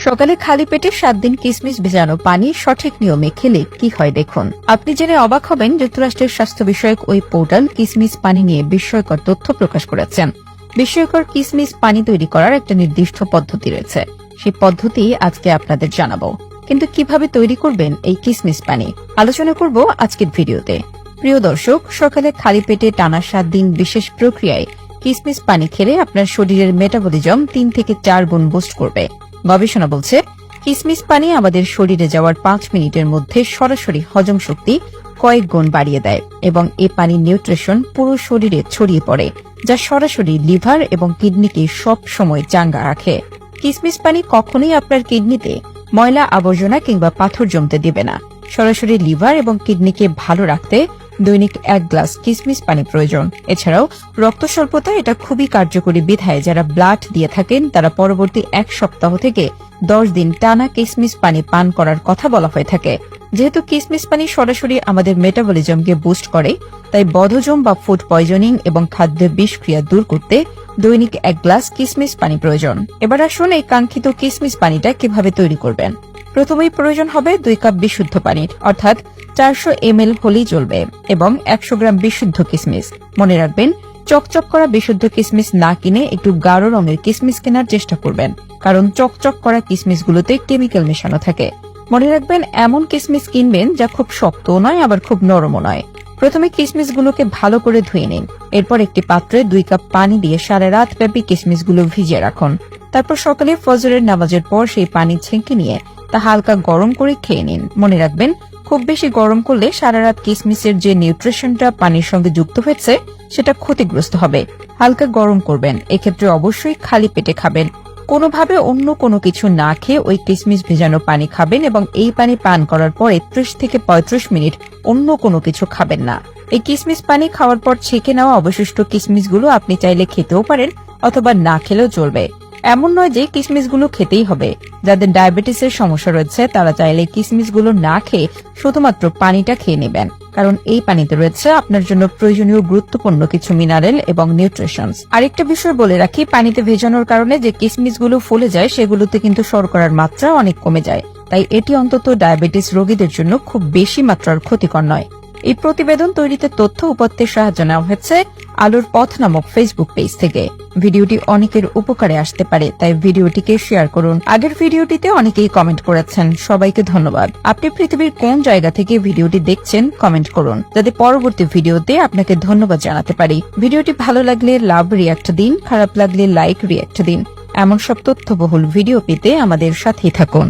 সকালে খালি পেটে 7 দিন কিসমিস ভেজানো পানি সঠিক নিয়মে খেলে কি হয় দেখুন। আপনি জেনে অবাক হবেন, যুক্তরাষ্ট্রের স্বাস্থ্য বিষয়ক ওই পোর্টাল কিসমিস পানি নিয়ে বিস্ময়কর তথ্য প্রকাশ করেছেন। বিস্ময়কর কিসমিস পানি তৈরি করার একটা নির্দিষ্ট পদ্ধতি রয়েছে, সেই পদ্ধতি আজকে আপনাদের জানাবো। কিন্তু কিভাবে তৈরি করবেন এই কিসমিস পানি, আলোচনা করব আজকের ভিডিওতে। প্রিয় দর্শক, সকালে খালি পেটে টানা 7 দিন বিশেষ প্রক্রিয়ায় কিসমিস পানি খেলে আপনার শরীরের মেটাবলিজম 3 থেকে 4 গুণ বুস্ট করবে। গবেষণা বলছে, কিসমিস পানি আমাদের শরীরে যাওয়ার 5 মিনিটের মধ্যে সরাসরি হজম শক্তি কয়েক গুণ বাড়িয়ে দেয় এবং এ পানির নিউট্রিশন পুরো শরীরে ছড়িয়ে পড়ে, যা সরাসরি লিভার এবং কিডনিকে সব সময় চাঙ্গা রাখে। কিসমিস পানি কখনোই আপনার কিডনিতে ময়লা আবর্জনা কিংবা পাথর জমতে দিবে না। সরাসরি লিভার এবং কিডনিকে ভালো রাখতে দৈনিক 1 গ্লাস কিসমিস পানি প্রয়োজন। এছাড়াও রক্ত স্বল্পতা এটা খুবই কার্যকরী বিধায় যারা ব্লাড দিয়ে থাকেন তারা পরবর্তী 1 সপ্তাহ থেকে 10 দিন টানা কিসমিস পানি পান করার কথা বলা হয়ে থাকে। যেহেতু কিসমিস পানি সরাসরি আমাদের মেটাবলিজমকে বুস্ট করে, তাই বদহজম বা ফুড পয়জনিং এবং খাদ্য বিষক্রিয়া দূর করতে দৈনিক 1 গ্লাস কিসমিস পানি প্রয়োজন। এবার আসুন এই কাঙ্ক্ষিত কিসমিস পানিটা কিভাবে তৈরি করবেন। প্রথমেই প্রয়োজন হবে 2 কাপ বিশুদ্ধ পানির, অর্থাৎ 400 ml হলেই চলবে, এবং 100 গ্রাম বিশুদ্ধ কিসমিস। মনে রাখবেন, চকচক করা বিশুদ্ধ কিসমিস না কিনে একটু গাঢ় রঙের কিসমিস কেনার চেষ্টা করবেন, কারণ চকচক করা কিসমিসগুলোতে কেমিক্যাল মেশানো থাকে। মনে রাখবেন, এমন কিসমিস কিনবেন যা খুব শক্তও নয় আবার খুব নরমও নয়। প্রথমে কিসমিসগুলোকে ভালো করে ধুয়ে নিন। এরপর একটি পাত্রে 2 কাপ পানি দিয়ে সারা রাত ব্যাপী কিসমিসগুলো ভিজিয়ে রাখুন। তারপর সকালে ফজরের নামাজের পর সেই পানি ছেঁকে নিয়ে তা হালকা গরম করে খেয়ে নিন। মনে রাখবেন, খুব বেশি গরম করলে সারা রাত কিসমিসের যে নিউট্রিশনটা পানির সঙ্গে যুক্ত হয়েছে সেটা ক্ষতিগ্রস্ত হবে। হালকা গরম করবেন। এক্ষেত্রে অবশ্যই খালি পেটে খাবেন। কোনোভাবে অন্য কোনো কিছু না খেয়ে ওই কিসমিস ভেজানো পানি খাবেন এবং এই পানি পান করার পরে 30 থেকে 35 মিনিট অন্য কোনো কিছু খাবেন না। এই কিসমিস পানি খাওয়ার পর ছেঁকে নেওয়া অবশিষ্ট কিসমিসগুলো আপনি চাইলে খেতেও পারেন অথবা না খেলেও চলবে। এমন নয় যে কিসমিসগুলো খেতেই হবে। যাদের ডায়াবেটিসের সমস্যা রয়েছে তারা চাইলে কিসমিসগুলো না খেয়ে শুধুমাত্র পানিটা খেয়ে নেবেন, কারণ এই পানিতে রয়েছে আপনার জন্য প্রয়োজনীয় গুরুত্বপূর্ণ কিছু মিনারেল এবং নিউট্রিশনস। আরেকটা বিষয় বলে রাখি, পানিতে ভেজানোর কারণে যে কিসমিসগুলো ফুলে যায় সেগুলোতে কিন্তু শর্করার মাত্রা অনেক কমে যায়, তাই এটি অন্তত ডায়াবেটিস রোগীদের জন্য খুব বেশি মাত্রার ক্ষতিকর নয়। এই প্রতিবেদন তৈরিতে তথ্য উপাত্তের সাহায্য নেওয়া হয়েছে আলোর পথ নামক ফেসবুক পেজ থেকে। ভিডিওটি অনেকের উপকারে আসতে পারে, তাই ভিডিওটিকে শেয়ার করুন। আগের ভিডিওটিতে অনেকেই কমেন্ট করেছেন, সবাইকে ধন্যবাদ। আপনি পৃথিবীর কোন জায়গা থেকে ভিডিওটি দেখছেন কমেন্ট করুন, যাতে পরবর্তী ভিডিওতে আপনাকে ধন্যবাদ জানাতে পারি। ভিডিওটি ভালো লাগলে লাভ রিয়াক্ট দিন, খারাপ লাগলে লাইক রিয়াক্ট দিন। এমন সব তথ্যবহুল ভিডিও পেতে আমাদের সাথেই থাকুন।